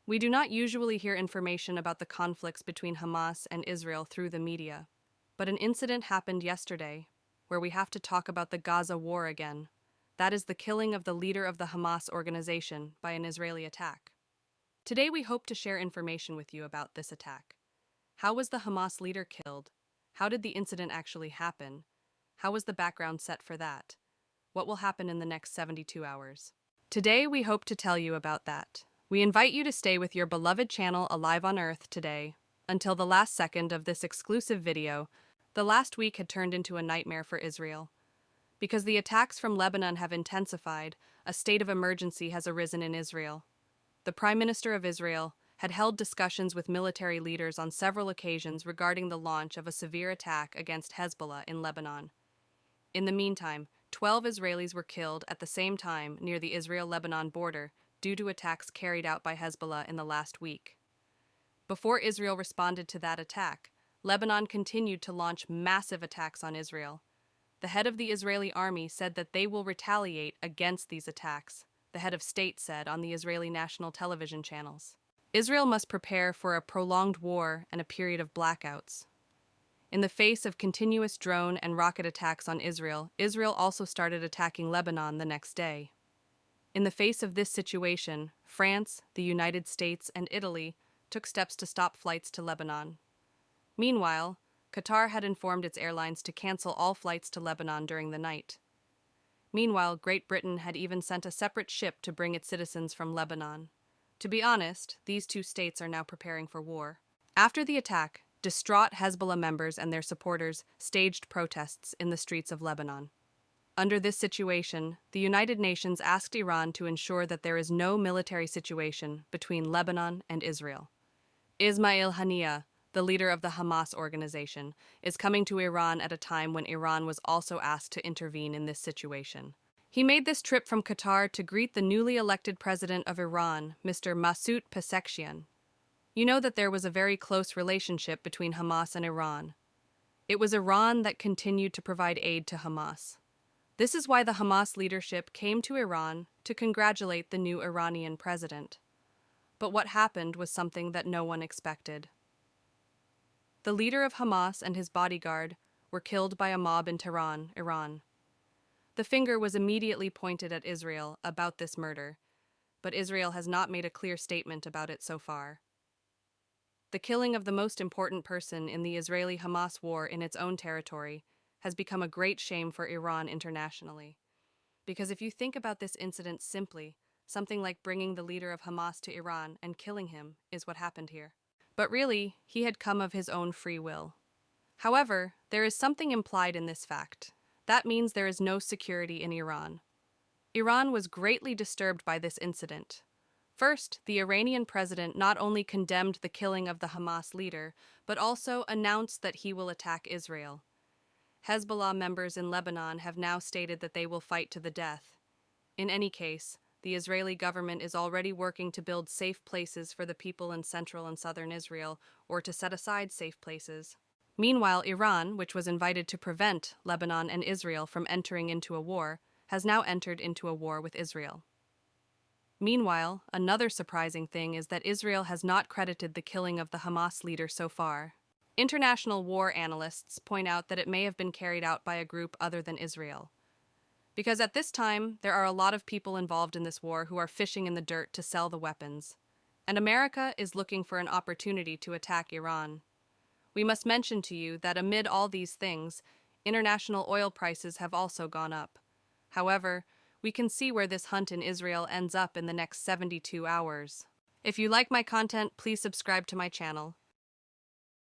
We do not usually hear information about the conflicts between Hamas and Israel through the media, but an incident happened yesterday where we have to talk about the Gaza war again. That is the killing of the leader of the Hamas organization by an Israeli attack. Today we hope to share information with you about this attack. How was the Hamas leader killed? How did the incident actually happen? How was the background set for that? What will happen in the next 72 hours? Today we hope to tell you about that. We invite you to stay with your beloved channel Alive on Earth today until the last second of this exclusive video. The last week had turned into a nightmare for Israel. Because the attacks from Lebanon have intensified, a state of emergency has arisen in Israel. The Prime Minister of Israel had held discussions with military leaders on several occasions regarding the launch of a severe attack against Hezbollah in Lebanon. In the meantime, 12 Israelis were killed at the same time near the Israel-Lebanon border due to attacks carried out by Hezbollah in the last week. Before Israel responded to that attack, Lebanon continued to launch massive attacks on Israel. The head of the Israeli army said that they will retaliate against these attacks, the head of state said on the Israeli national television channels. Israel must prepare for a prolonged war and a period of blackouts. In the face of continuous drone and rocket attacks on Israel, Israel also started attacking Lebanon the next day. In the face of this situation, France, the United States, and Italy took steps to stop flights to Lebanon. Meanwhile, Qatar had informed its airlines to cancel all flights to Lebanon during the night. Meanwhile, Great Britain had even sent a separate ship to bring its citizens from Lebanon. To be honest, these two states are now preparing for war. After the attack, distraught Hezbollah members and their supporters staged protests in the streets of Lebanon. Under this situation, the United Nations asked Iran to ensure that there is no military situation between Lebanon and Israel. Ismail Haniyeh, the leader of the Hamas organization, is coming to Iran at a time when Iran was also asked to intervene in this situation. He made this trip from Qatar to greet the newly elected president of Iran, Mr. Masoud Pezeshkian. You know that there was a very close relationship between Hamas and Iran. It was Iran that continued to provide aid to Hamas. This is why the Hamas leadership came to Iran to congratulate the new Iranian president. But what happened was something that no one expected. The leader of Hamas and his bodyguard were killed by a mob in Tehran, Iran. The finger was immediately pointed at Israel about this murder, but Israel has not made a clear statement about it so far. The killing of the most important person in the Israeli-Hamas war in its own territory has become a great shame for Iran internationally. Because if you think about this incident simply, something like bringing the leader of Hamas to Iran and killing him is what happened here. But really, he had come of his own free will. However, there is something implied in this fact. That means there is no security in Iran. Iran was greatly disturbed by this incident. First, the Iranian president not only condemned the killing of the Hamas leader, but also announced that he will attack Israel. Hezbollah members in Lebanon have now stated that they will fight to the death. In any case, the Israeli government is already working to build safe places for the people in central and southern Israel, or to set aside safe places. Meanwhile, Iran, which was invited to prevent Lebanon and Israel from entering into a war, has now entered into a war with Israel. Meanwhile, another surprising thing is that Israel has not credited the killing of the Hamas leader so far. International war analysts point out that it may have been carried out by a group other than Israel. Because at this time, there are a lot of people involved in this war who are fishing in the dirt to sell the weapons. And America is looking for an opportunity to attack Iran. We must mention to you that amid all these things, international oil prices have also gone up. However, we can see where this hunt in Israel ends up in the next 72 hours. If you like my content, please subscribe to my channel.